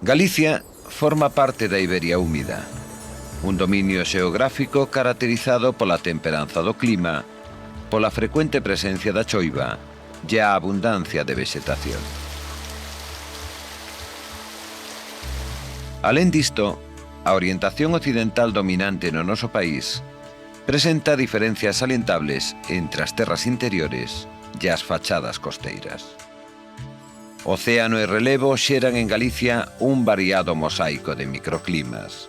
Galicia forma parte da Iberia húmida, un dominio xeográfico caracterizado pola temperanza do clima, pola frecuente presencia da choiva e a abundancia de vexetación. Alén disto, a orientación occidental dominante no noso país presenta diferencias salientables entre as terras interiores e as fachadas costeiras. Océano e relevo xeran en Galicia un variado mosaico de microclimas.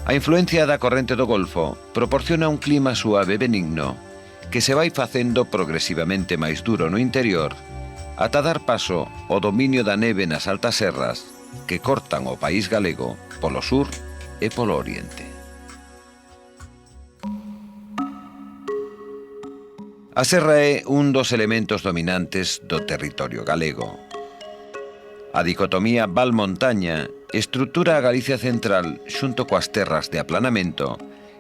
A influencia da corrente do Golfo proporciona un clima suave e benigno que se vai facendo progresivamente máis duro no interior ata dar paso ao dominio da neve nas altas serras que cortan o país galego polo sur e polo oriente. A serra é un dos elementos dominantes do territorio galego. A dicotomía val-montaña estrutura a Galicia central xunto coas terras de aplanamento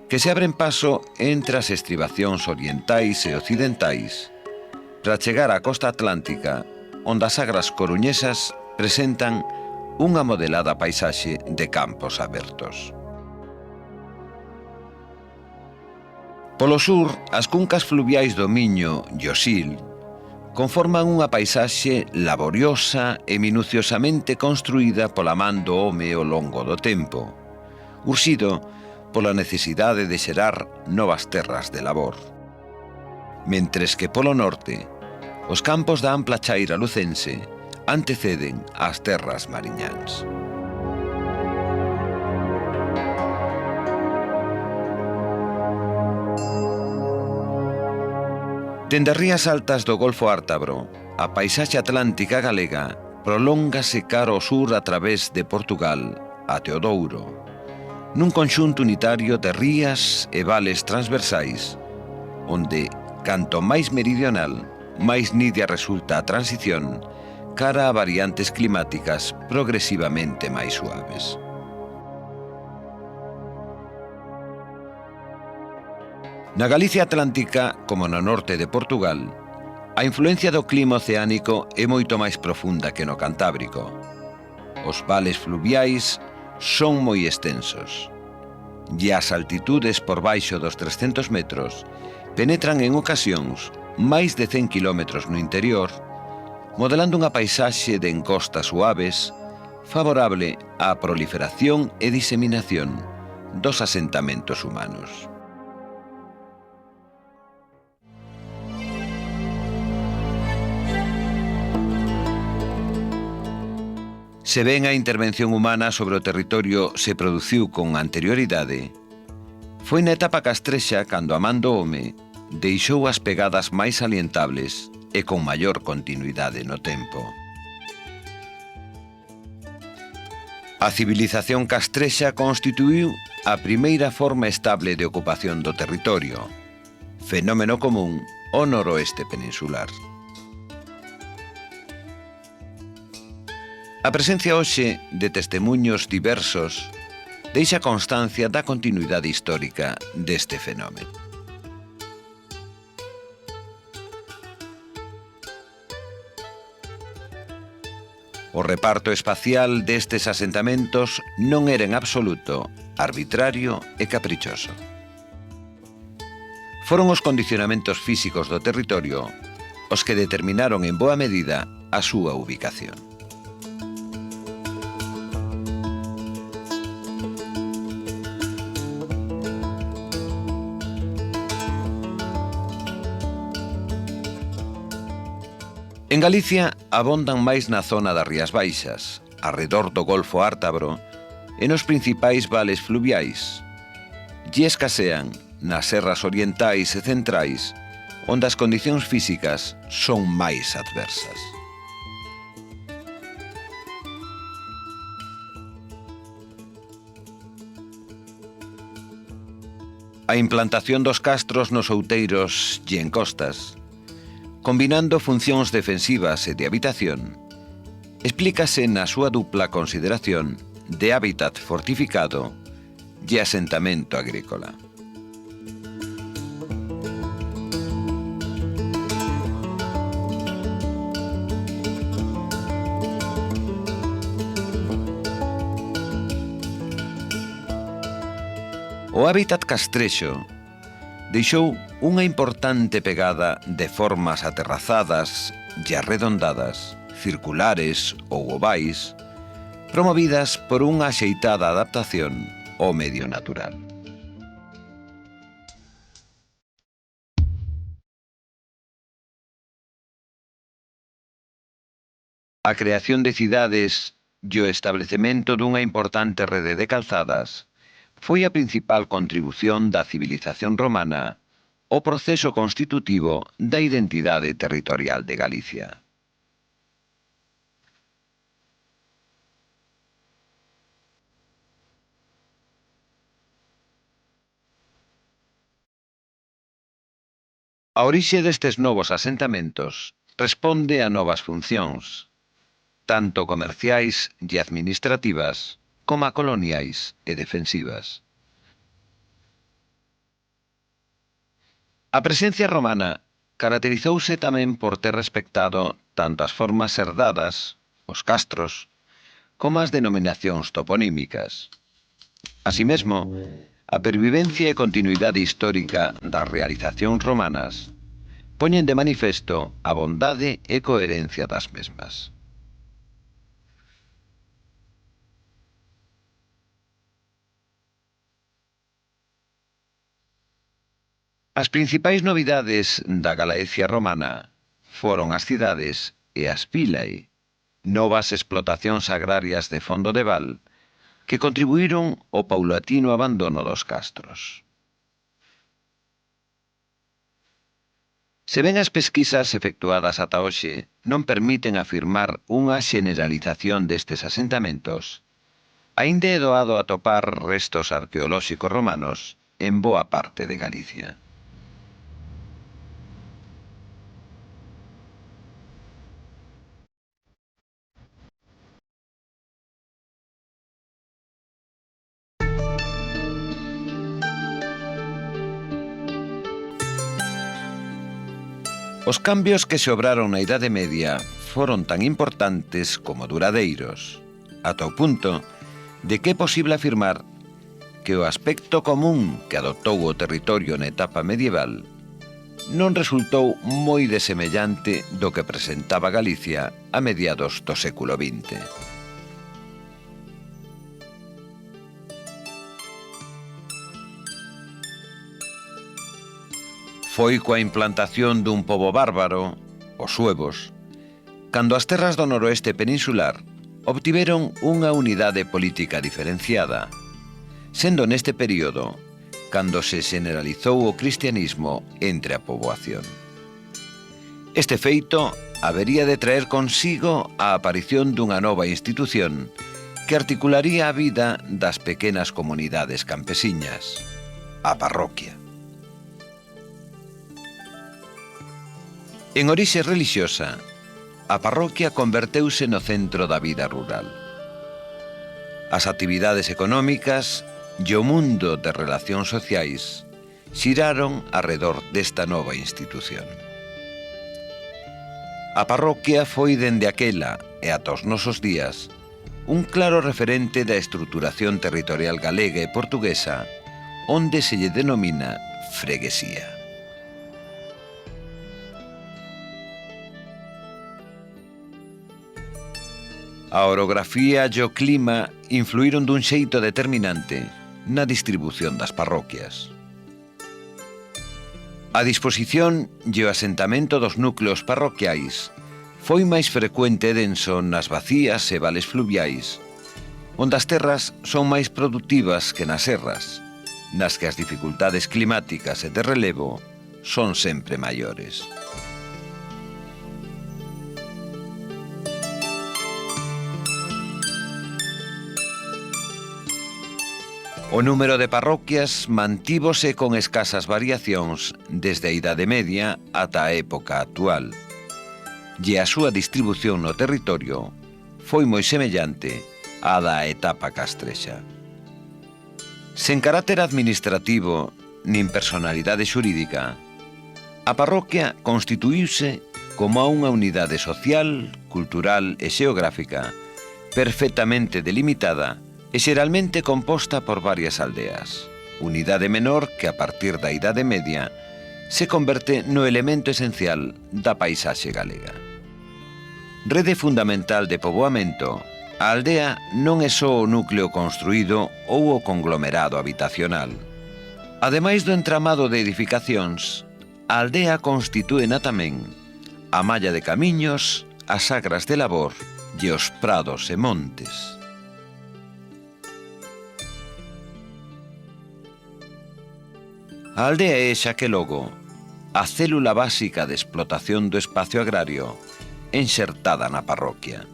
que se abren paso entre as estribacións orientais e occidentais para chegar á costa atlántica, onde as sagras coruñesas presentan unha modelada paisaxe de campos abertos. Polo sur, as cuncas fluviais do Miño e o Sil conforman unha paisaxe laboriosa e minuciosamente construída pola man do home ao longo do tempo, urxido pola necesidade de xerar novas terras de labor. Mentres que polo norte, os campos da ampla chaira lucense anteceden ás terras mariñáns. Dende as rías altas do Golfo Ártabro, a paisaxe atlántica galega prolóngase cara ao sur a través de Portugal até o Douro, nun conxunto unitario de rías e vales transversais, onde, canto máis meridional, máis nidia resulta a transición cara a variantes climáticas progresivamente máis suaves. Na Galicia Atlántica, como no norte de Portugal, a influencia do clima oceánico é moito máis profunda que no Cantábrico. Os vales fluviais son moi extensos e as altitudes por baixo dos 300 metros penetran en ocasións máis de 100 kilómetros no interior, modelando unha paisaxe de encostas suaves favorable á proliferación e diseminación dos asentamentos humanos. Se ben a intervención humana sobre o territorio se produciu con anterioridade, foi na etapa castrexa cando a man do home deixou as pegadas máis salientables e con maior continuidade no tempo. A civilización castrexa constituíu a primeira forma estable de ocupación do territorio, fenómeno común ao noroeste peninsular. A presencia hoxe de testemuños diversos deixa constancia da continuidade histórica deste fenómeno. O reparto espacial destes asentamentos non era en absoluto arbitrario e caprichoso. Foron os condicionamentos físicos do territorio os que determinaron en boa medida a súa ubicación. En Galicia abondan máis na zona das Rías Baixas, arredor do Golfo Ártabro e nos principais vales fluviais, e escasean nas serras orientais e centrais, onde as condicións físicas son máis adversas. A implantación dos castros nos outeiros e en costas, combinando funcións defensivas e de habitación, explícase na súa dupla consideración de hábitat fortificado e asentamento agrícola. O hábitat castrexo deixou unha importante pegada de formas aterrazadas e arredondadas, circulares ou ovais, promovidas por unha axeitada adaptación ao medio natural. A creación de cidades e o establecemento dunha importante rede de calzadas foi a principal contribución da civilización romana ao proceso constitutivo da identidade territorial de Galicia. A orixe destes novos asentamentos responde a novas funcións, tanto comerciais e administrativas como a coloniais e defensivas. A presencia romana caracterizouse tamén por ter respectado tanto as formas herdadas, os castros, como as denominacións toponímicas. Así mesmo, a pervivencia e continuidade histórica das realizacións romanas poñen de manifesto a bondade e coherencia das mesmas. As principais novidades da Galaecia romana foron as cidades e as vilae, novas explotacións agrarias de fondo de val que contribuíron ao paulatino abandono dos castros. Se ben as pesquisas efectuadas ata hoxe non permiten afirmar unha xeneralización destes asentamentos, aínda é doado atopar restos arqueolóxicos romanos en boa parte de Galicia. Os cambios que se obraron na Idade Media foron tan importantes como duradeiros, ata o punto de que é posible afirmar que o aspecto común que adoptou o territorio na etapa medieval non resultou moi desemellante do que presentaba Galicia a mediados do século XX. Foi coa implantación dun pobo bárbaro, os suevos, cando as terras do noroeste peninsular obtiveron unha unidade política diferenciada, sendo neste período cando se generalizou o cristianismo entre a poboación. Este feito habería de traer consigo a aparición dunha nova institución que articularía a vida das pequenas comunidades campesiñas, a parroquia. En orixe relixiosa, a parroquia converteuse no centro da vida rural. As actividades económicas e o mundo de relacións sociais xiraron arredor desta nova institución. A parroquia foi dende aquela e ata os nosos días un claro referente da estruturación territorial galega e portuguesa, onde se lle denomina freguesía. A orografía e o clima influíron dun xeito determinante na distribución das parroquias. A disposición e o asentamento dos núcleos parroquiais foi máis frecuente e denso nas vacías e vales fluviais, onde as terras son máis produtivas que nas serras, nas que as dificultades climáticas e de relevo son sempre maiores. O número de parroquias mantívose con escasas variacións desde a Idade Media ata a época actual, e a súa distribución no territorio foi moi semellante á da etapa castrexa. Sen carácter administrativo nin personalidade xurídica, a parroquia constituíuse como unha unidade social, cultural e xeográfica perfectamente delimitada e xeralmente composta por varias aldeas, unidade menor que a partir da Idade Media se converte no elemento esencial da paisaxe galega. Rede fundamental de poboamento, a aldea non é só o núcleo construído ou o conglomerado habitacional. Ademais do entramado de edificacións, a aldea constitúena tamén a malla de camiños, as agras de labor e os prados e montes. A aldea é, xa que logo, a célula básica de explotación do espacio agrario enxertada na parroquia.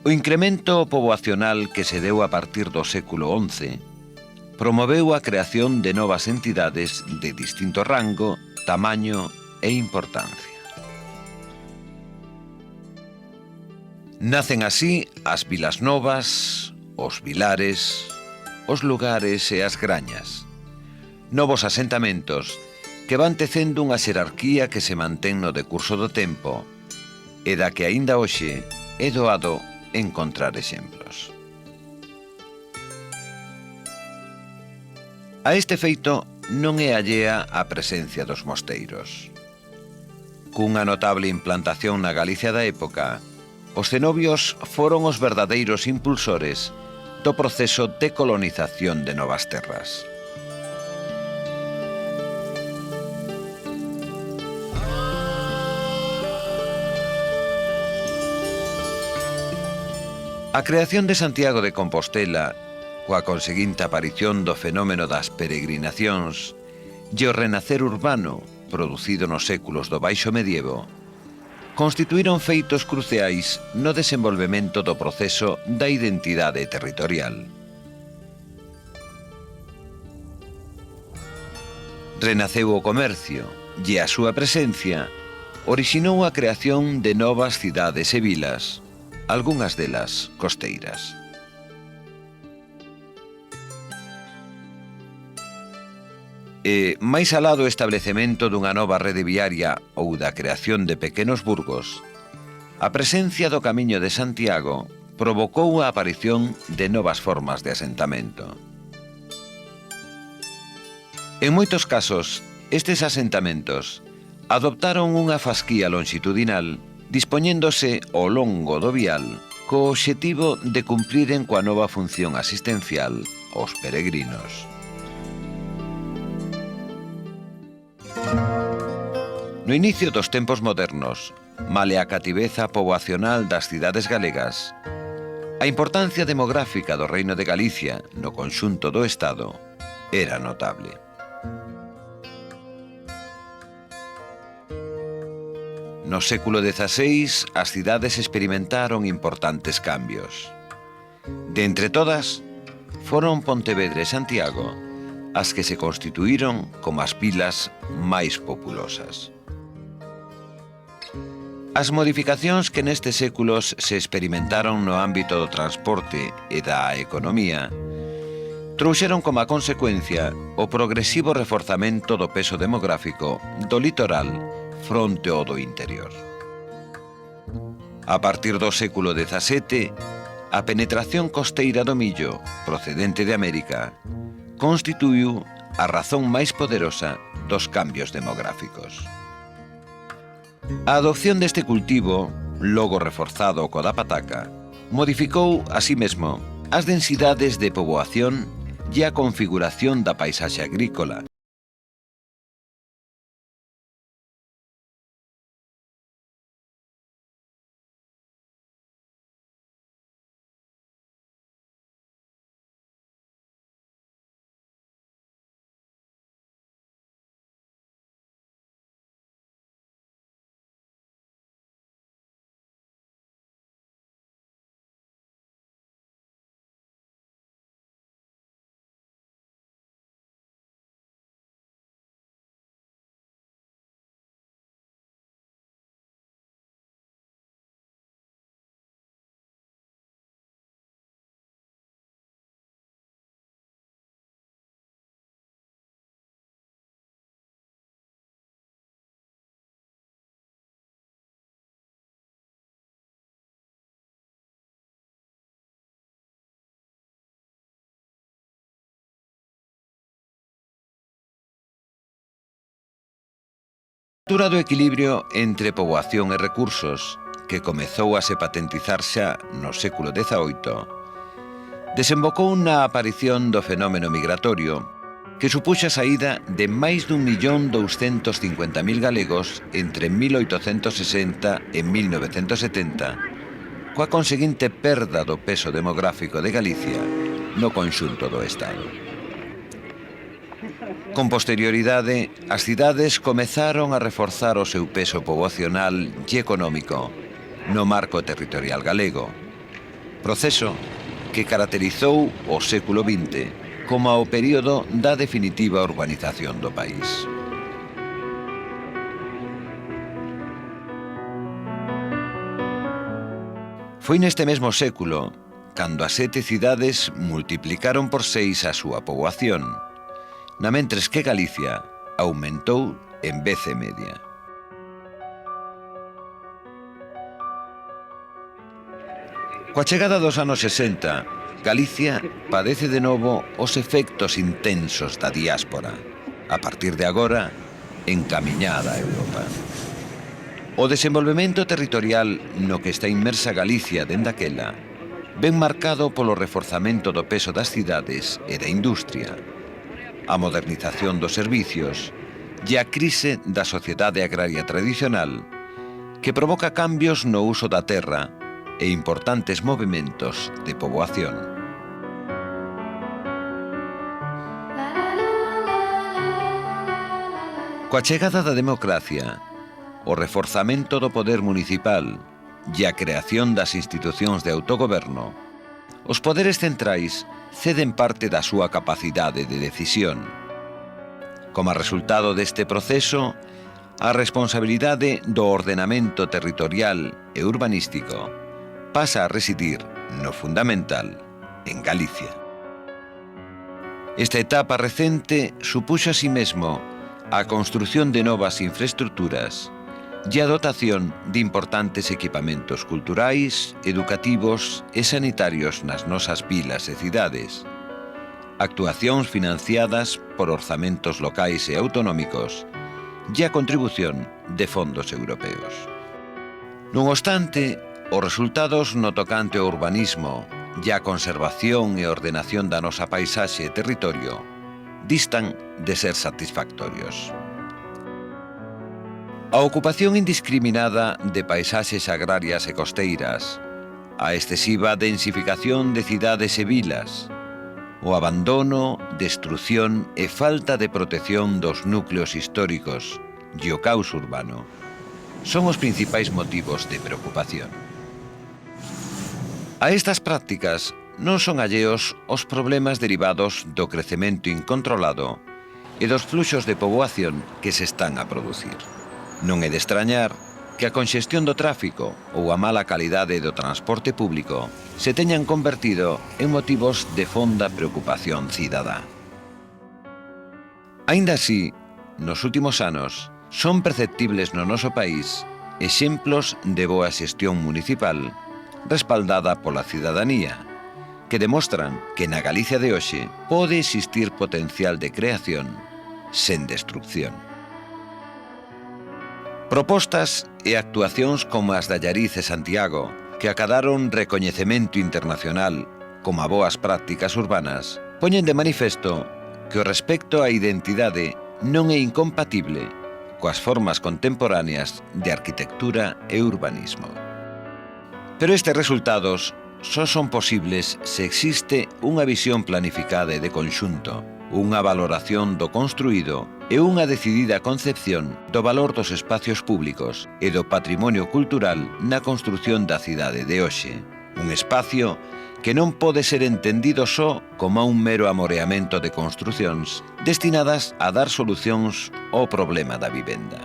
O incremento poboacional que se deu a partir do século XI promoveu a creación de novas entidades de distinto rango, tamaño e importancia. Nacen así as vilas novas, os vilares, os lugares e as grañas, novos asentamentos que van tecendo unha xerarquía que se mantén no decurso do tempo e da que aínda hoxe é doado encontrar exemplos. A este feito non é allea a presencia dos mosteiros. Cunha notable implantación na Galicia da época, os cenobios foron os verdadeiros impulsores do proceso de colonización de novas terras. A creación de Santiago de Compostela, coa conseguinte aparición do fenómeno das peregrinacións e o renacer urbano producido nos séculos do Baixo Medievo, constituíron feitos cruciais no desenvolvemento do proceso da identidade territorial. Renaceu o comercio e a súa presencia orixinou a creación de novas cidades e vilas, algunhas delas costeiras. E, máis alá do establecemento dunha nova rede viaria ou da creación de pequenos burgos, a presencia do Camiño de Santiago provocou a aparición de novas formas de asentamento. En moitos casos, estes asentamentos adoptaron unha fasquía lonxitudinal dispoñéndose ao longo do vial co obxectivo de cumpriren coa nova función asistencial aos peregrinos. No inicio dos tempos modernos, male a cativeza poboacional das cidades galegas, a importancia demográfica do Reino de Galicia no conxunto do Estado era notable. No século XVI, as cidades experimentaron importantes cambios. De entre todas, foron Pontevedra e Santiago as que se constituíron como as vilas máis populosas. As modificacións que nestes séculos se experimentaron no ámbito do transporte e da economía trouxeron como a consecuencia o progresivo reforzamento do peso demográfico do litoral fronte ao do interior. A partir do século XVII, a penetración costeira do millo, procedente de América, constituíu a razón máis poderosa dos cambios demográficos. A adopción deste cultivo, logo reforzado co da pataca, modificou, así mesmo, as densidades de poboación e a configuración da paisaxe agrícola, Cultura do equilibrio entre poboación e recursos, que comezou a se patentizar xa no século XVIII, desembocou na aparición do fenómeno migratorio, que supuxa a saída de máis dun 1.250.000 galegos entre 1860 e 1970, coa conseguinte perda do peso demográfico de Galicia no conxunto do Estado. Con posterioridade, as cidades comezaron a reforzar o seu peso poboacional e económico no marco territorial galego, proceso que caracterizou o século XX como o período da definitiva urbanización do país. Foi neste mesmo século cando as 7 cidades multiplicaron por 6 a súa poboación, namentres que Galicia aumentou en vez e media. Coa chegada dos anos 60, Galicia padece de novo os efectos intensos da diáspora, a partir de agora, encamiñada a Europa. O desenvolvemento territorial no que está inmersa Galicia dende aquela ven marcado polo reforzamento do peso das cidades e da industria, a modernización dos servicios e a crise da sociedade agraria tradicional que provoca cambios no uso da terra e importantes movimentos de poboación. Coa chegada da democracia, o reforzamento do poder municipal e a creación das institucións de autogoberno, os poderes centrais ceden parte da súa capacidade de decisión. Como resultado deste proceso, a responsabilidade do ordenamento territorial e urbanístico pasa a residir no fundamental en Galicia. Esta etapa recente supuxo así mesmo a construción de novas infraestructuras e a dotación de importantes equipamentos culturais, educativos e sanitarios nas nosas vilas e cidades, actuacións financiadas por orzamentos locais e autonómicos e a contribución de fondos europeos. Non obstante, os resultados no tocante ao urbanismo e a conservación e ordenación da nosa paisaxe e territorio distan de ser satisfactorios. A ocupación indiscriminada de paisaxes agrarias e costeiras, a excesiva densificación de cidades e vilas, o abandono, destrución e falta de protección dos núcleos históricos e o caos urbano son os principais motivos de preocupación. A estas prácticas non son alleos os problemas derivados do crecemento incontrolado e dos fluxos de poboación que se están a producir. Non é de extrañar que a conxestión do tráfico ou a mala calidade do transporte público se teñan convertido en motivos de fonda preocupación cidadá. Aínda así, nos últimos anos, son perceptibles no noso país exemplos de boa xestión municipal respaldada pola cidadanía, que demostran que na Galicia de hoxe pode existir potencial de creación sen destrucción. Propostas e actuacións como as de Allariz e Santiago, que acadaron recoñecemento internacional como a boas prácticas urbanas, poñen de manifesto que o respecto á identidade non é incompatible coas formas contemporáneas de arquitectura e urbanismo. Pero estes resultados só son posibles se existe unha visión planificada e de conxunto, unha valoración do construído e unha decidida concepción do valor dos espacios públicos e do patrimonio cultural na construción da cidade de hoxe. Un espacio que non pode ser entendido só como un mero amoreamento de construcións destinadas a dar solucións ao problema da vivenda.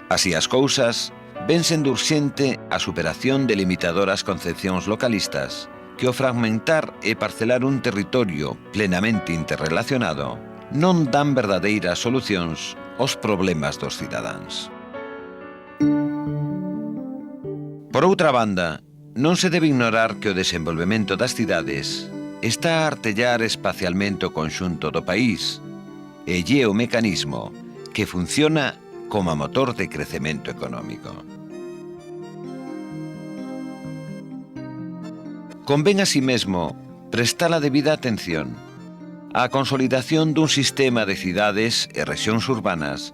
Así as cousas, ven sendo urxente a superación de limitadoras concepcións localistas que o fragmentar e parcelar un territorio plenamente interrelacionado non dan verdadeiras solucións aos problemas dos cidadáns. Por outra banda, non se debe ignorar que o desenvolvemento das cidades está a artellar espacialmente o conxunto do país e é o mecanismo que funciona como motor de crecemento económico. Convén así mesmo prestar a debida atención á consolidación dun sistema de cidades e rexións urbanas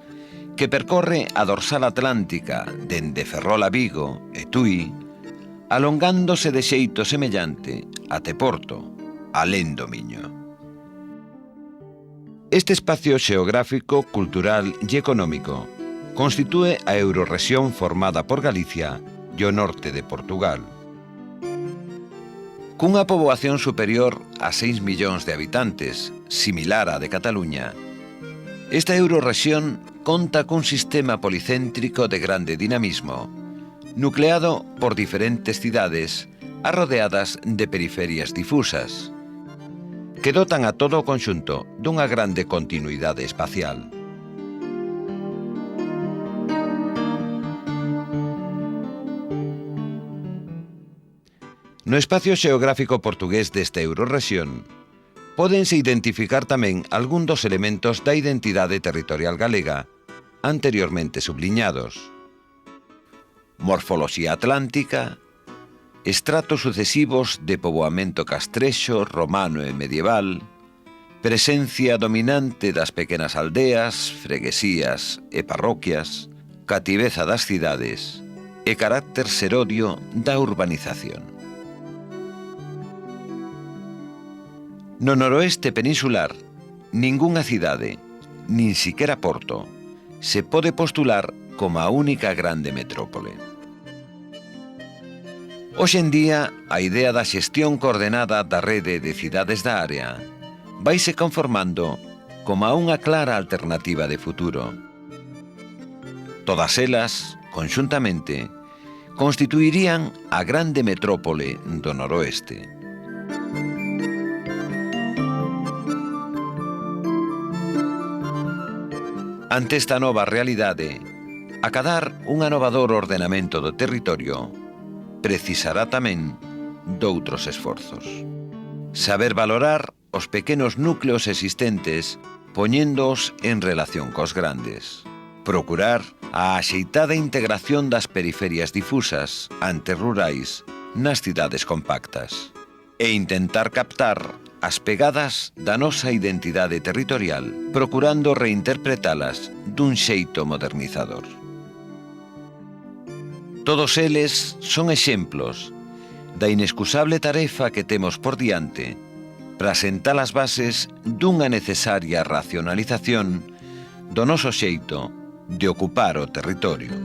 que percorre a dorsal atlántica dende Ferrol a Vigo e Tui, alongándose de xeito semellante até Porto, alén do Miño. Este espacio xeográfico, cultural e económico constitúe a eurorrexión formada por Galicia e o norte de Portugal. Cunha poboación superior a 6 millóns de habitantes, similar á de Cataluña, esta eurorrexión conta cun sistema policéntrico de grande dinamismo, nucleado por diferentes cidades arrodeadas de periferias difusas, que dotan a todo o conxunto dunha grande continuidade espacial. No espacio xeográfico portugués desta eurorrexión, pódense identificar tamén algún dos elementos da identidade territorial galega anteriormente subliñados: morfoloxía atlántica, estratos sucesivos de poboamento castrexo, romano e medieval, presencia dominante das pequenas aldeas, freguesías e parroquias, cativeza das cidades e carácter serodio da urbanización. No noroeste peninsular, ningunha cidade, nin siquera Porto, se pode postular como a única grande metrópole. Hoxe en día, a idea da xestión coordenada da rede de cidades da área vaise conformando como a unha clara alternativa de futuro. Todas elas, conxuntamente, constituirían a grande metrópole do noroeste. Ante esta nova realidade, acadar un anovador ordenamento do territorio precisará tamén doutros esforzos. Saber valorar os pequenos núcleos existentes poñéndoos en relación cos grandes. Procurar a axeitada integración das periferias difusas, antes rurais, nas cidades compactas. E intentar captar as pegadas da nosa identidade territorial, procurando reinterpretalas dun xeito modernizador. Todos eles son exemplos da inescusable tarefa que temos por diante para sentar as bases dunha necesaria racionalización do noso xeito de ocupar o territorio.